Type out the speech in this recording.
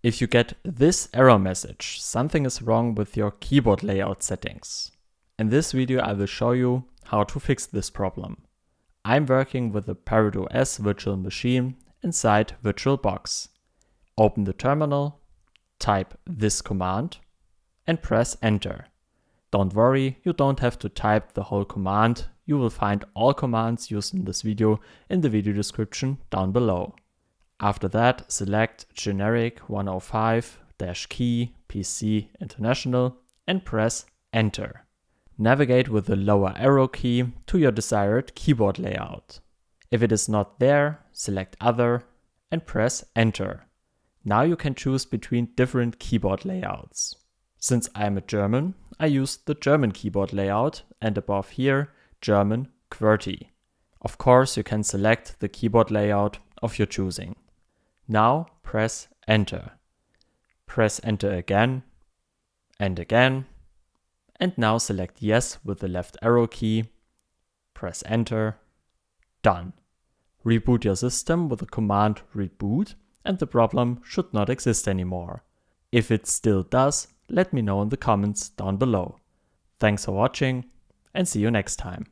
If you get this error message, something is wrong with your keyboard layout settings. In this video I will show you how to fix this problem. I'm working with a Parrot OS virtual machine inside VirtualBox. Open the terminal, type this command and press enter. Don't worry, you don't have to type the whole command. You will find all commands used in this video in the video description down below. After that, select generic 105-key PC International and press enter. Navigate with the lower arrow key to your desired keyboard layout. If it is not there, select other and press enter. Now you can choose between different keyboard layouts. Since I am a German, I use the German keyboard layout and above here, German QWERTY. Of course, you can select the keyboard layout of your choosing. Now press enter. Press enter again and again. And now select yes with the left arrow key. Press enter. Done. Reboot your system with the command reboot and the problem should not exist anymore. If it still does, let me know in the comments down below. Thanks for watching and see you next time.